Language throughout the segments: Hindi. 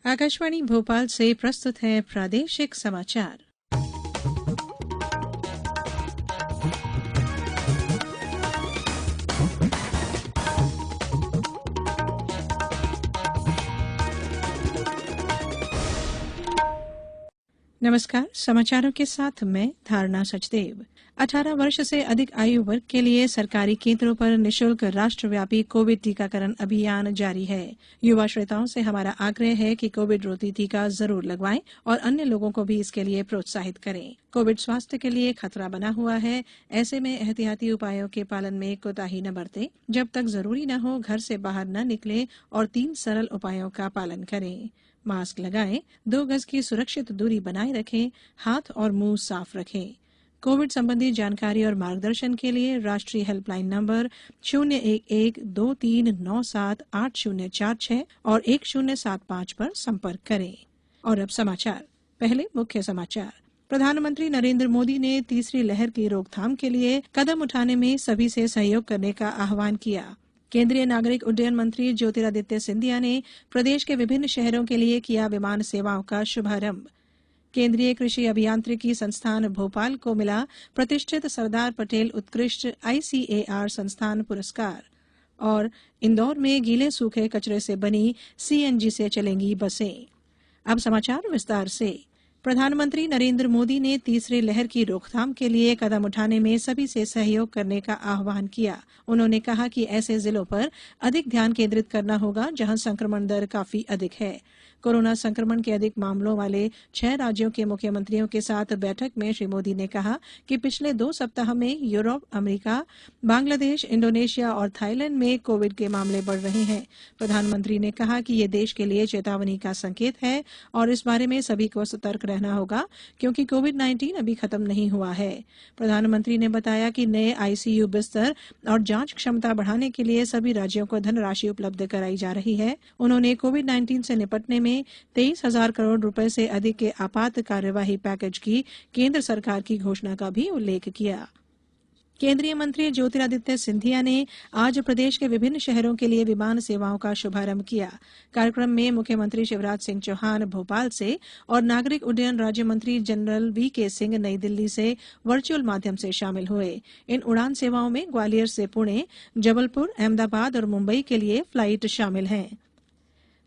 आकाशवाणी भोपाल से प्रस्तुत है प्रादेशिक समाचार। नमस्कार, समाचारों के साथ मैं धारणा सचदेव। 18 वर्ष से अधिक आयु वर्ग के लिए सरकारी केंद्रों पर निशुल्क राष्ट्रव्यापी कोविड टीकाकरण अभियान जारी है। युवा श्रोताओं से हमारा आग्रह है कि कोविड रोधी टीका जरूर लगवाएं और अन्य लोगों को भी इसके लिए प्रोत्साहित करें। कोविड स्वास्थ्य के लिए खतरा बना हुआ है, ऐसे में एहतियाती उपायों के पालन में कोताही न बरतें। जब तक जरूरी न हो घर से बाहर न निकलें और 3 सरल उपायों का पालन करें। मास्क लगाएं, 2 गज की सुरक्षित दूरी बनाए रखें, हाथ और मुंह साफ रखें। कोविड संबंधी जानकारी और मार्गदर्शन के लिए राष्ट्रीय हेल्पलाइन नंबर 011-2397-8046 और 1075 पर संपर्क करें। और अब समाचार। पहले मुख्य समाचार। प्रधानमंत्री नरेंद्र मोदी ने तीसरी लहर की रोकथाम के लिए कदम उठाने में सभी से सहयोग करने का आह्वान किया। केंद्रीय नागरिक उड्डयन मंत्री ज्योतिरादित्य सिंधिया ने प्रदेश के विभिन्न शहरों के लिए किया विमान सेवाओं का शुभारंभ। केंद्रीय कृषि अभियांत्रिकी संस्थान भोपाल को मिला प्रतिष्ठित सरदार पटेल उत्कृष्ट ICAR संस्थान पुरस्कार। और इंदौर में गीले सूखे कचरे से बनी CNG से चलेंगी बसें। अब समाचार विस्तार से। प्रधानमंत्री नरेंद्र मोदी ने तीसरी लहर की रोकथाम के लिए कदम उठाने में सभी से सहयोग करने का आह्वान किया। उन्होंने कहा कि ऐसे जिलों पर अधिक ध्यान केंद्रित करना होगा जहां संक्रमण दर काफी अधिक है। कोरोना संक्रमण के अधिक मामलों वाले 6 राज्यों के मुख्यमंत्रियों के साथ बैठक में श्री मोदी ने कहा कि पिछले 2 सप्ताह में यूरोप, अमेरिका, बांग्लादेश, इंडोनेशिया और थाईलैंड में कोविड के मामले बढ़ रहे हैं। प्रधानमंत्री ने कहा कि ये देश के लिए चेतावनी का संकेत है और इस बारे में सभी को सतर्क रहना होगा क्योंकि कोविड-19 अभी खत्म नहीं हुआ है। प्रधानमंत्री ने बताया कि नए ICU बिस्तर और जांच क्षमता बढ़ाने के लिए सभी राज्यों को धनराशि उपलब्ध कराई जा रही है। उन्होंने कोविड-19 से निपटने में 23,000 करोड़ रुपए से अधिक के आपात कार्यवाही पैकेज की केंद्र सरकार की घोषणा का भी उल्लेख किया। केंद्रीय मंत्री ज्योतिरादित्य सिंधिया ने आज प्रदेश के विभिन्न शहरों के लिए विमान सेवाओं का शुभारंभ किया। कार्यक्रम में मुख्यमंत्री शिवराज सिंह चौहान भोपाल से और नागरिक उड्डयन राज्य मंत्री जनरल VK सिंह नई दिल्ली से वर्चुअल माध्यम से शामिल हुए। इन उड़ान सेवाओं में ग्वालियर से पुणे, जबलपुर, अहमदाबाद और मुंबई के लिए फ्लाइट शामिल हैं।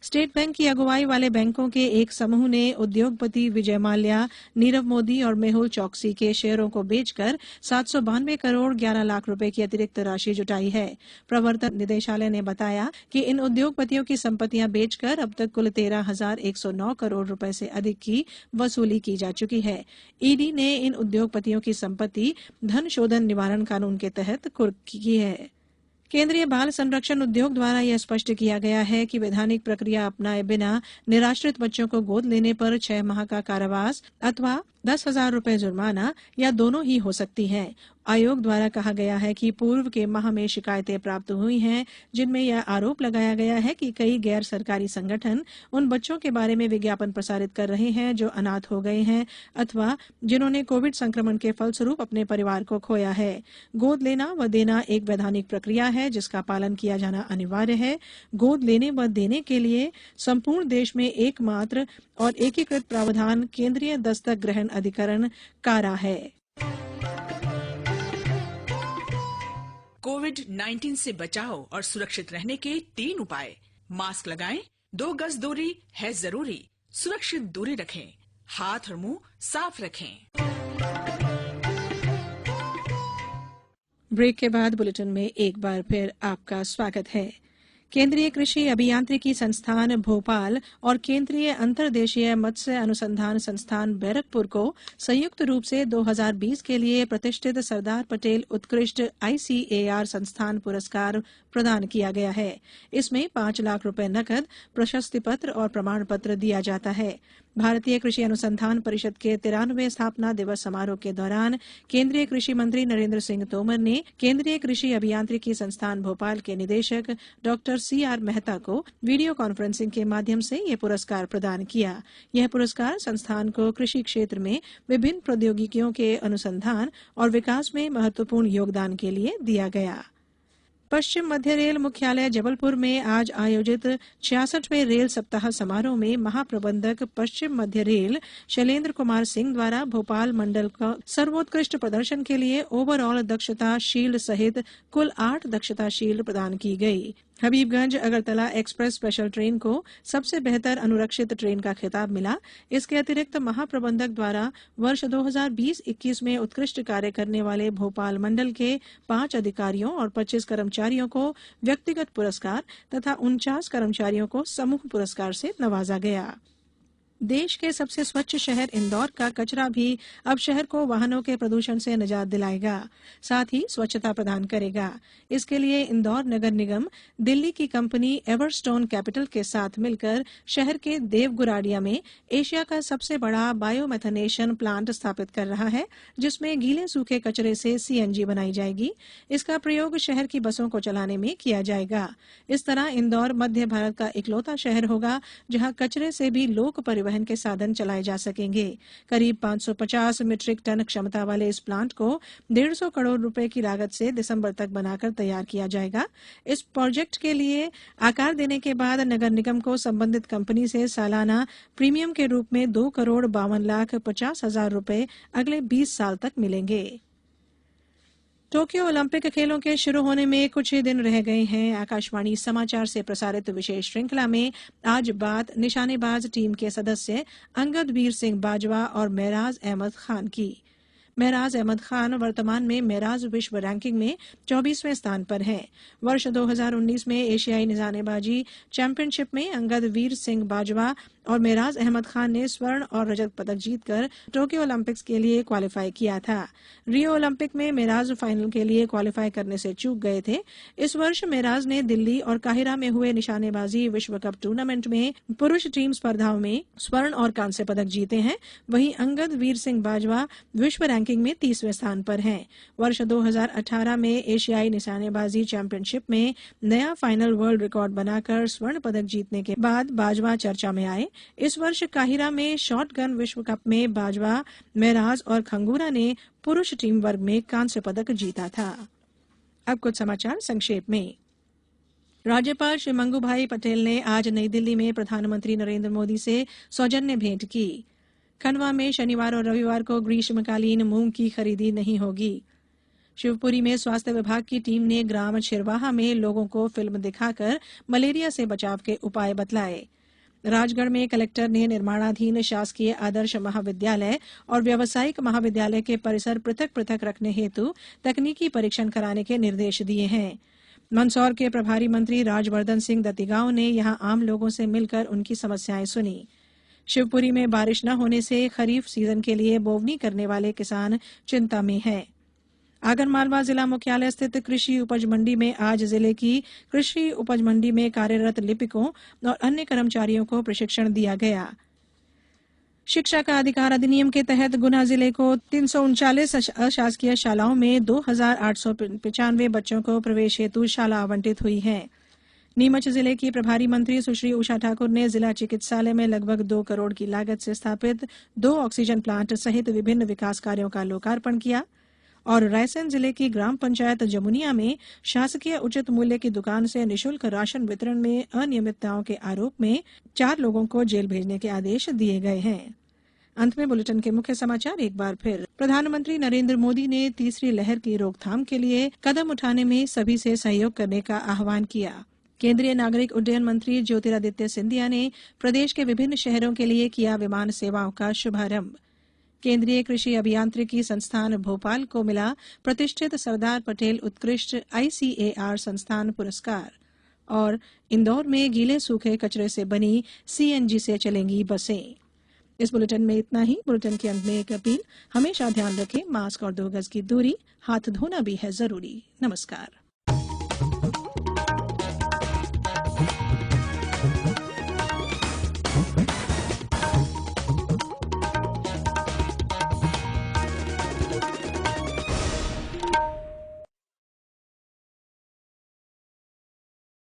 स्टेट बैंक की अगुवाई वाले बैंकों के एक समूह ने उद्योगपति विजय माल्या, नीरव मोदी और मेहुल चौकसी के शेयरों को बेचकर 792 करोड़ 11 लाख रुपए की अतिरिक्त राशि जुटाई है। प्रवर्तन निदेशालय ने बताया कि इन उद्योगपतियों की संपत्तियां बेचकर अब तक कुल 13,109 करोड़ रुपए से अधिक की वसूली की जा चुकी है। ईडी ने इन उद्योगपतियों की संपत्ति धन शोधन निवारण कानून के तहत कुर्क की है। केंद्रीय बाल संरक्षण उद्योग द्वारा यह स्पष्ट किया गया है कि वैधानिक प्रक्रिया अपनाए बिना निराश्रित बच्चों को गोद लेने पर 6 माह का कारावास अथवा 10,000 रुपए जुर्माना या दोनों ही हो सकती हैं। आयोग द्वारा कहा गया है कि पूर्व के माह में शिकायतें प्राप्त हुई हैं जिनमें यह आरोप लगाया गया है कि कई गैर सरकारी संगठन उन बच्चों के बारे में विज्ञापन प्रसारित कर रहे हैं जो अनाथ हो गए हैं अथवा जिन्होंने कोविड संक्रमण के फलस्वरूप अपने परिवार को खोया है। गोद लेना व देना एक वैधानिक प्रक्रिया है जिसका पालन किया जाना अनिवार्य है। गोद लेने व देने के लिए संपूर्ण देश में एकमात्र और एकीकृत प्रावधान केंद्रीय दस्तक ग्रहण अधिकरण कारा है। कोविड-19 से बचाव और सुरक्षित रहने के 3 उपाय। मास्क लगाएं, 2 गज दूरी है जरूरी, सुरक्षित दूरी रखें, हाथ और मुंह साफ रखें। ब्रेक के बाद बुलेटिन में एक बार फिर आपका स्वागत है। केंद्रीय कृषि अभियांत्रिकी संस्थान भोपाल और केंद्रीय अंतर्देशीय मत्स्य अनुसंधान संस्थान बैरकपुर को संयुक्त रूप से 2020 के लिए प्रतिष्ठित सरदार पटेल उत्कृष्ट ICAR संस्थान पुरस्कार प्रदान किया गया है। इसमें 5 लाख रुपए नकद, प्रशस्ति पत्र और प्रमाण पत्र दिया जाता है। भारतीय कृषि अनुसंधान परिषद के 93वें स्थापना दिवस समारोह के दौरान केंद्रीय कृषि मंत्री नरेंद्र सिंह तोमर ने केंद्रीय कृषि अभियांत्रिकी संस्थान भोपाल के निदेशक डॉक्टर CR मेहता को वीडियो कॉन्फ्रेंसिंग के माध्यम से यह पुरस्कार प्रदान किया। यह पुरस्कार संस्थान को कृषि क्षेत्र में विभिन्न प्रौद्योगिकियों के अनुसंधान और विकास में महत्वपूर्ण योगदान के लिए दिया गया। पश्चिम मध्य रेल मुख्यालय जबलपुर में आज आयोजित 66वें रेल सप्ताह समारोह में महाप्रबंधक पश्चिम मध्य रेल शैलेंद्र कुमार सिंह द्वारा भोपाल मंडल का सर्वोत्कृष्ट प्रदर्शन के लिए ओवरऑल दक्षता शील्ड सहित कुल 8 दक्षता शील्ड प्रदान की गई। Habibganj Agartala express special train को सबसे बेहतर अनुरक्षित ट्रेन का खिताब मिला। इसके अतिरिक्त महाप्रबंधक द्वारा वर्ष 2020-21 में उत्कृष्ट कार्य करने वाले भोपाल मंडल के 5 अधिकारियों और 25 कर्मचारियों को व्यक्तिगत पुरस्कार तथा 49 कर्मचारियों को समूह पुरस्कार से नवाजा गया। देश के सबसे स्वच्छ शहर इंदौर का कचरा भी अब शहर को वाहनों के प्रदूषण से निजात दिलाएगा, साथ ही स्वच्छता प्रदान करेगा। इसके लिए इंदौर नगर निगम दिल्ली की कंपनी एवरस्टोन कैपिटल के साथ मिलकर शहर के देवगुराडिया में एशिया का सबसे बड़ा बायोमेथनेशन प्लांट स्थापित कर रहा है, जिसमें गीले सूखे कचरे से सीएनजी बनाई जाएगी। इसका प्रयोग शहर की बसों को चलाने में किया जाएगा। इस तरह इंदौर मध्य भारत का इकलौता शहर होगा जहां कचरे से भी लोक परिवहन के साधन चलाए जा सकेंगे। करीब 550 मीट्रिक टन क्षमता वाले इस प्लांट को 150 करोड़ रुपए की लागत से दिसंबर तक बनाकर तैयार किया जाएगा। इस प्रोजेक्ट के लिए आकार देने के बाद नगर निगम को संबंधित कंपनी से सालाना प्रीमियम के रूप में 2,52,50,000 रुपए अगले 20 साल तक मिलेंगे। टोक्यो ओलंपिक खेलों के शुरू होने में कुछ ही दिन रह गए हैं। आकाशवाणी समाचार से प्रसारित विशेष श्रृंखला में आज बात निशानेबाज टीम के सदस्य अंगद वीर सिंह बाजवा और महराज अहमद खान की। महराज अहमद खान वर्तमान में महराज विश्व रैंकिंग में 24वें स्थान पर हैं। वर्ष 2019 में एशियाई निशानेबाजी चैंपियनशिप में अंगद वीर सिंह बाजवा और महराज अहमद खान ने स्वर्ण और रजत पदक जीतकर टोक्यो ओलंपिक्स के लिए क्वालिफाई किया था। रियो ओलंपिक में महराज फाइनल के लिए क्वालिफाई करने से चूक गए थे। इस वर्ष महराज ने दिल्ली और काहिरा में हुए निशानेबाजी विश्व कप टूर्नामेंट में पुरुष टीम स्पर्धाओं में स्वर्ण और कांस्य पदक जीते हैं। वहीं अंगद वीर सिंह बाजवा विश्व रैंकिंग में 30वें स्थान पर हैं। वर्ष 2018 में एशियाई निशानेबाजी चैंपियनशिप में नया फाइनल वर्ल्ड रिकॉर्ड बनाकर स्वर्ण पदक जीतने के बाद बाजवा चर्चा में आए। इस वर्ष काहिरा में शॉटगन विश्व कप में बाजवा, महराज और खंगूरा ने पुरुष टीम वर्ग में कांस्य पदक जीता था। अब कुछ समाचार संक्षेप में। राज्यपाल श्री मंगूभाई पटेल ने आज नई दिल्ली में प्रधानमंत्री नरेंद्र मोदी से सौजन्य भेंट की। खंडवा में शनिवार और रविवार को ग्रीष्मकालीन मूंग की खरीदी नहीं होगी। शिवपुरी में स्वास्थ्य विभाग की टीम ने ग्राम छिरवाहा में लोगों को फिल्म दिखाकर मलेरिया से बचाव के उपाय बतलाए। राजगढ़ में कलेक्टर ने निर्माणाधीन शासकीय आदर्श महाविद्यालय और व्यावसायिक महाविद्यालय के परिसर पृथक पृथक रखने हेतु तकनीकी परीक्षण कराने के निर्देश दिए हैं। मंदसौर के प्रभारी मंत्री राजवर्धन सिंह दत्तीगांव ने यहां आम लोगों से मिलकर उनकी समस्याएं सुनी। शिवपुरी में बारिश न होने से खरीफ सीजन के लिए बोवनी करने वाले किसान चिंता में हैं। आगरमालवा जिला मुख्यालय स्थित कृषि उपज मंडी में आज जिले की कृषि उपज मंडी में कार्यरत लिपिकों और अन्य कर्मचारियोው को प्रशिक्षण दिया गया। शिक्षा का अधिकार अधिनियम के तहत गुना जिले को 339 अशासकीय शालाओं में 2,895 बच्चों को प्रवेश हेतु शाला आवंटित हुई है। नीमच जिले की प्रभारी मंत्री सुश्री उषा ठाकुर ने जिला चिकित्सालय में लगभग 2 करोड़ की लागत से स्थापित 2 ऑक्सीजन प्लांट सहित विभिन्न विकास कार्यों का लोकार्पण किया। और रायसेन जिले की ग्राम पंचायत जमुनिया में शासकीय उचित मूल्य की दुकान से निःशुल्क राशन वितरण में अनियमितताओं के आरोप में 4 लोगों को जेल भेजने के आदेश दिए गए हैं। अंत में बुलेटिन के मुख्य समाचार एक बार फिर। प्रधानमंत्री नरेंद्र मोदी ने तीसरी लहर की रोकथाम के लिए कदम उठाने में सभी से सहयोग करने का आह्वान किया। केंद्रीय नागरिक उड्डयन मंत्री ज्योतिरादित्य सिंधिया ने प्रदेश के विभिन्न शहरों के लिए किया विमान सेवाओं का शुभारंभ। केंद्रीय कृषि अभियांत्रिकी संस्थान भोपाल को मिला प्रतिष्ठित सरदार पटेल उत्कृष्ट ICAR संस्थान पुरस्कार। और इंदौर में गीले सूखे कचरे से बनी CNG से चलेंगी बसें। इस बुलेटिन में इतना ही। बुलेटिन के अंत में एक अपील, हमेशा ध्यान रखें, मास्क और 2 गज की दूरी, हाथ धोना भी है जरूरी। नमस्कार।